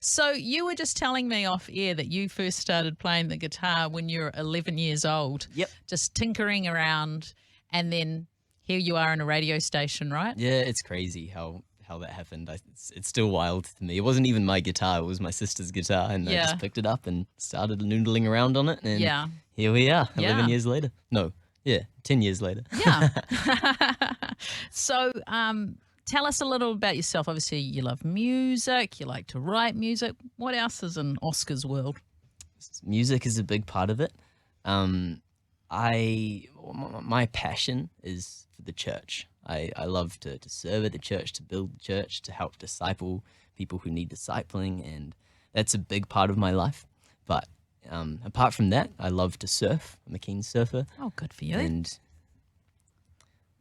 So you were just telling me off air that you first started playing the guitar when you were 11 years old. Yep. Just tinkering around, and then here you are in a radio station, right? Yeah, it's crazy how that happened. It's still wild to me. It wasn't even my guitar; it was my sister's guitar, and I Yeah. just picked it up and started noodling around on it. And Yeah. here we are, 11 Yeah. years later. No, yeah, 10 years later. Yeah. So tell us a little about yourself. Obviously, you love music. You like to write music. What else is in Oscar's world? Music is a big part of it. My passion is for the church. I love to serve at the church, to build the church, to help disciple people who need discipling, and that's a big part of my life. But apart from that, I love to surf. I'm a keen surfer. Oh, good for you. And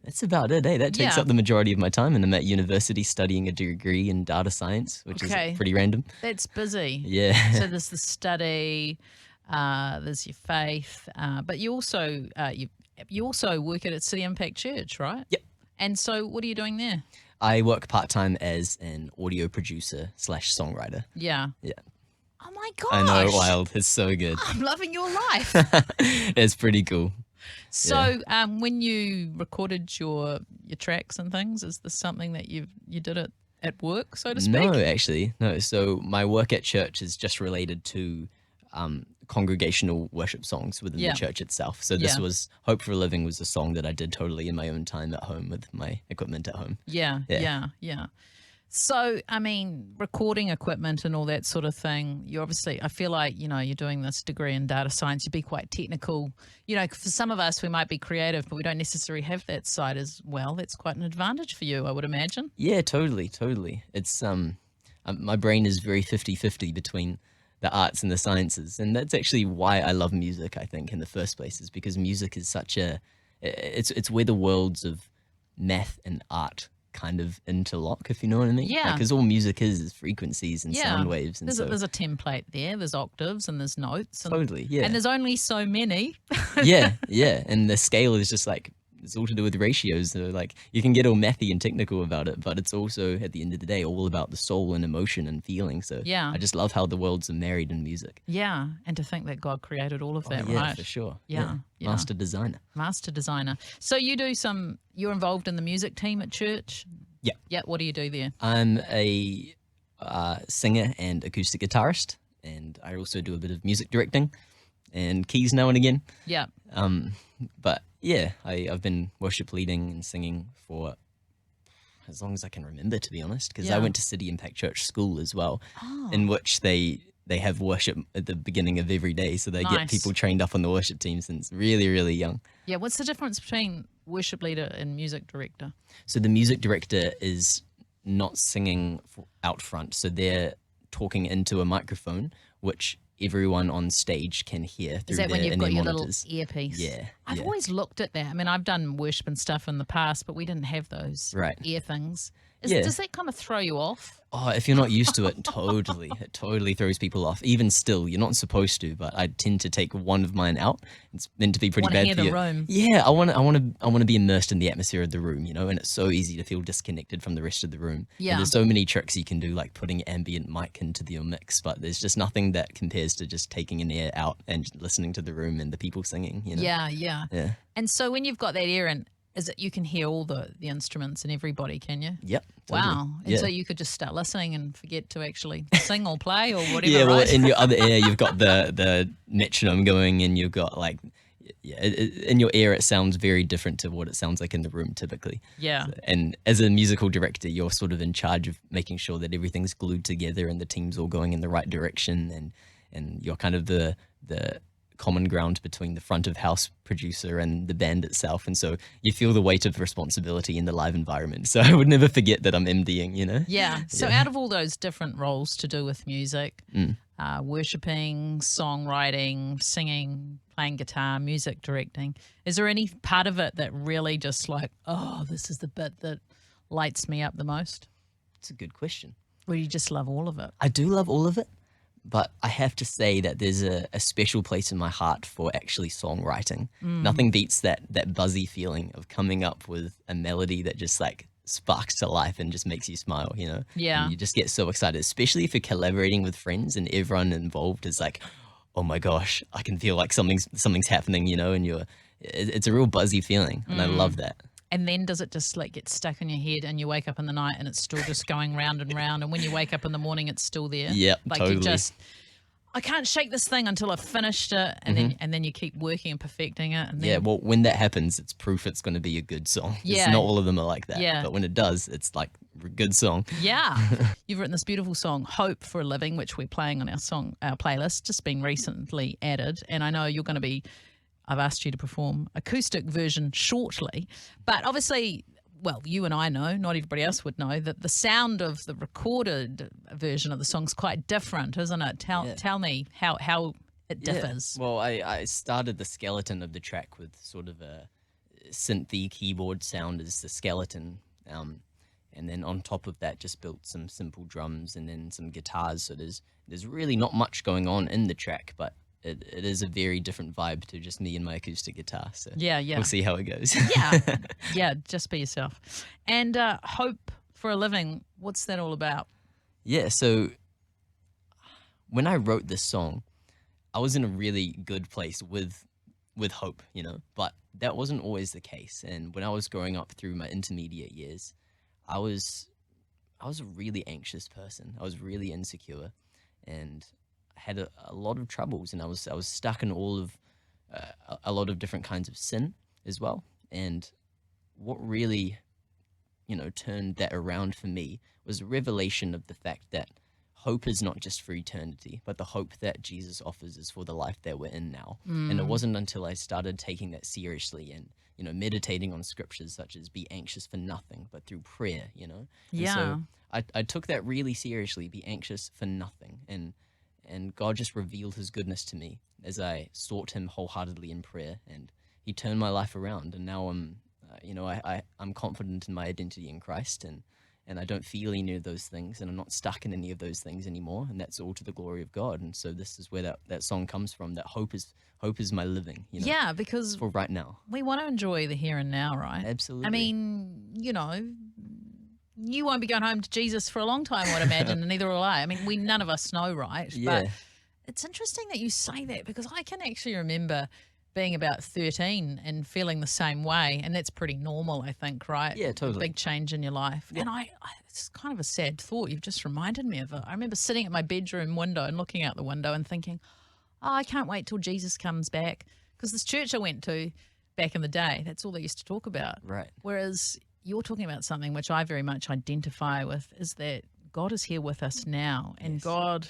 that's about it, eh? That takes Yeah. up the majority of my time, and I'm at university studying a degree in data science, which Okay. is pretty random. That's busy. Yeah. So there's the study, there's your faith, but you also work at City Impact Church, right? Yep. And so what are you doing there? I work part-time as an audio producer / songwriter. Yeah. Yeah. Oh my gosh. I know, wild. It's so good. I'm loving your life. It's pretty cool. So when you recorded your tracks and things, is this something that you did it at work, so to speak? No, actually, no. So my work at church is just related to congregational worship songs within Yeah. the church itself. So this Yeah. was Hope for a Living was a song that I did totally in my own time at home with my equipment at home. Yeah, Yeah. yeah. So, I mean, recording equipment and all that sort of thing, you obviously, I feel like, you're doing this degree in data science, you'd be quite technical. For some of us, we might be creative, but we don't necessarily have that side as well. That's quite an advantage for you, I would imagine. Yeah, totally. It's my brain is very 50-50 between the arts and the sciences, and that's actually why I love music, I think, in the first place, is because music is such it's where the worlds of math and art kind of interlock, if you know what I mean. Yeah. Because all music is frequencies and sound waves, and There's a template there, there's octaves and there's notes. And, totally, yeah. And there's only so many. yeah, and the scale is just like, it's all to do with ratios. So like, you can get all mathy and technical about it, but it's also, at the end of the day, all about the soul and emotion and feeling. So Yeah. I just love how the worlds are married in music. Yeah, and to think that God created all of that, Yeah, right? for sure. Yeah. Master designer. Master designer. So you're involved in the music team at church? Yeah. Yeah, what do you do there? I'm a singer and acoustic guitarist, and I also do a bit of music directing and keys now and again. Yeah. But yeah, I've been worship leading and singing for as long as I can remember, to be honest, because I Yeah. went to City Impact Church School as well, Oh. in which they have worship at the beginning of every day, so they get Nice. people trained up on the worship team since really, really young. Yeah, what's the difference between worship leader and music director? So the music director is not singing out front, so they're talking into a microphone, which everyone on stage can hear through Is that when their you've got in-ear your monitors. little earpiece? Yeah, I've yeah. always looked at that. I mean, I've done worship and stuff in the past, but we didn't have those Right. ear things. Yeah. Does that kind of throw you off? Oh, if you're not used to it, it totally throws people off. Even still, you're not supposed to, but I tend to take one of mine out. It's meant to be pretty Wanna bad hear for the you. room. Yeah, I want to be immersed in the atmosphere of the room, and it's so easy to feel disconnected from the rest of the room. Yeah. And there's so many tricks you can do, like putting ambient mic into your mix, but there's just nothing that compares to just taking an ear out and listening to the room and the people singing. Yeah. Yeah. And so when you've got that ear in, is it you can hear all the instruments and everybody, can you? Yep. Totally. Wow. And Yeah. so you could just start listening and forget to actually sing or play or whatever, Yeah, well, right? in your other ear, you've got the metronome going, and you've got in your ear, it sounds very different to what it sounds like in the room typically. Yeah. And as a musical director, you're sort of in charge of making sure that everything's glued together and the team's all going in the right direction, and you're kind of the common ground between the front of house producer and the band itself, and so you feel the weight of responsibility in the live environment. So I would never forget that I'm MDing, Yeah. So out of all those different roles to do with music, Mm. worshipping, songwriting, singing, playing guitar, music directing, is there any part of it that really just like, oh, this is the bit that lights me up the most? It's a good question. Or you just love all of it? I do love all of it, but I have to say that there's a special place in my heart for actually songwriting. Nothing beats that buzzy feeling of coming up with a melody that just like sparks to life and just makes you smile, you know? Yeah. And you just get so excited, especially if you're collaborating with friends and everyone involved is like, oh my gosh, I can feel like something's happening, you know, and it's a real buzzy feeling, and I love that. And then does it just like get stuck in your head and you wake up in the night and it's still just going round and round, and when you wake up in the morning it's still there? Yeah, like totally. you just, I can't shake this thing until I've finished it, and then you keep working and perfecting it. And then, Yeah, well, when that happens, it's proof it's going to be a good song. Yeah. It's not all of them are like that, Yeah. but when it does, it's like a good song. Yeah. You've written this beautiful song, Hope for a Living, which we're playing on our playlist, just been recently added. And I know you're going to be, I've asked you to perform acoustic version shortly, but obviously, well, you and I know, not everybody else would know, that the sound of the recorded version of the song's quite different, isn't it? Tell me how it differs. Yeah. Well, I started the skeleton of the track with sort of a synthy keyboard sound as the skeleton, and then on top of that just built some simple drums and then some guitars. So there's really not much going on in the track, but it is a very different vibe to just me and my acoustic guitar. So Yeah. we'll see how it goes. Yeah, just be yourself. And Hope for a Living, what's that all about? Yeah, so when I wrote this song, I was in a really good place with hope, you know, but that wasn't always the case. And when I was growing up through my intermediate years, I was a really anxious person. I was really insecure, and I had a lot of troubles, and I was stuck in all of a lot of different kinds of sin as well. And what really, you know, turned that around for me was a revelation of the fact that hope is not just for eternity, but the hope that Jesus offers is for the life that we're in now. And it wasn't until I started taking that seriously and, you know, meditating on scriptures such as be anxious for nothing, but through prayer, you know? And Yeah. so I took that really seriously, be anxious for nothing. And God just revealed his goodness to me as I sought him wholeheartedly in prayer. And he turned my life around. And now I'm confident in my identity in Christ. And I don't feel any of those things, and I'm not stuck in any of those things anymore, and that's all to the glory of God. And so this is where that song comes from, that hope is my living, you know, Yeah, because for right now. we want to enjoy the here and now, right? Absolutely. I mean, you know, you won't be going home to Jesus for a long time, I would imagine, and neither will I. I mean, none of us know, right? Yeah. But it's interesting that you say that, because I can actually remember being about 13 and feeling the same way, and that's pretty normal, I think, right? Yeah, totally. A big change in your life. Yeah. And it's kind of a sad thought. You've just reminded me of it. I remember sitting at my bedroom window and looking out the window and thinking, oh, I can't wait till Jesus comes back, because this church I went to back in the day, that's all they used to talk about. Right. Whereas you're talking about something which I very much identify with, is that God is here with us now, and Yes. God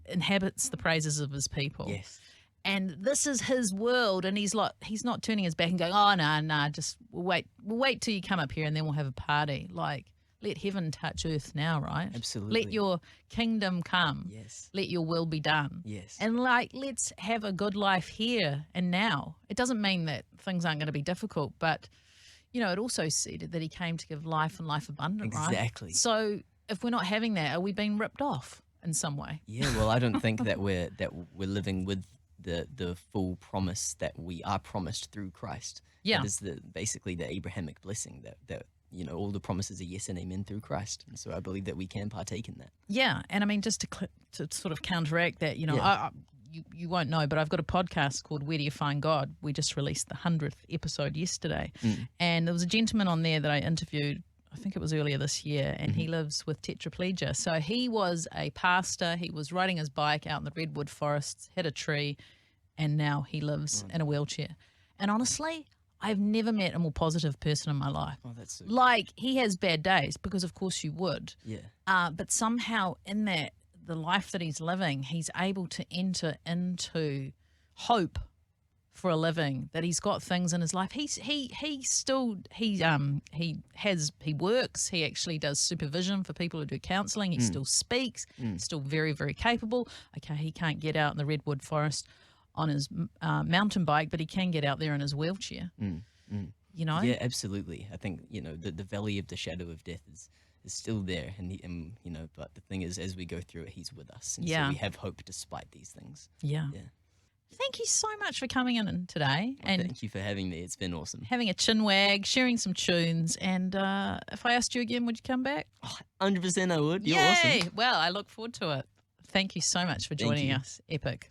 inhabits the praises of his people. Yes. And this is his world, and he's not turning his back and going, oh, no, just we'll wait till you come up here and then we'll have a party. Like, let heaven touch earth now, right? Absolutely. Let your kingdom come. Yes. Let your will be done. Yes. And like, let's have a good life here and now. It doesn't mean that things aren't going to be difficult, but, you know, it also said that he came to give life and life abundant, right? Exactly. So if we're not having that, are we being ripped off in some way? Yeah, well, I don't think that we're living with the full promise that we are promised through Christ. Yeah. That is basically the Abrahamic blessing that you know, all the promises are yes and amen through Christ. And so I believe that we can partake in that. Yeah, and I mean, just to sort of counteract that, you know, Yeah. you won't know, but I've got a podcast called Where Do You Find God? We just released the 100th episode yesterday. And there was a gentleman on there that I interviewed, I think it was earlier this year, and he lives with tetraplegia. So he was a pastor, he was riding his bike out in the redwood forests, hit a tree, and now he lives in a wheelchair. And honestly, I've never met a more positive person in my life. Oh, that's so Like, he has bad days, because of course you would. Yeah. But somehow in that, the life that he's living, he's able to enter into hope for a living, that he's got things in his life. He works, he actually does supervision for people who do counselling, he still speaks, still very, very capable. Okay, he can't get out in the redwood forest on his mountain bike, but he can get out there in his wheelchair. You know? Yeah, absolutely. I think, you know, the valley of the shadow of death is still there, and you know, but the thing is, as we go through it, he's with us, and so we have hope despite these things. Yeah. Yeah. Thank you so much for coming in today and Thank you for having me. It's been awesome. having a chin wag, sharing some tunes. And if I asked you again, would you come back? 100% I would. You're Yay! awesome. Well, I look forward to it. Thank you so much for joining you. us. Epic.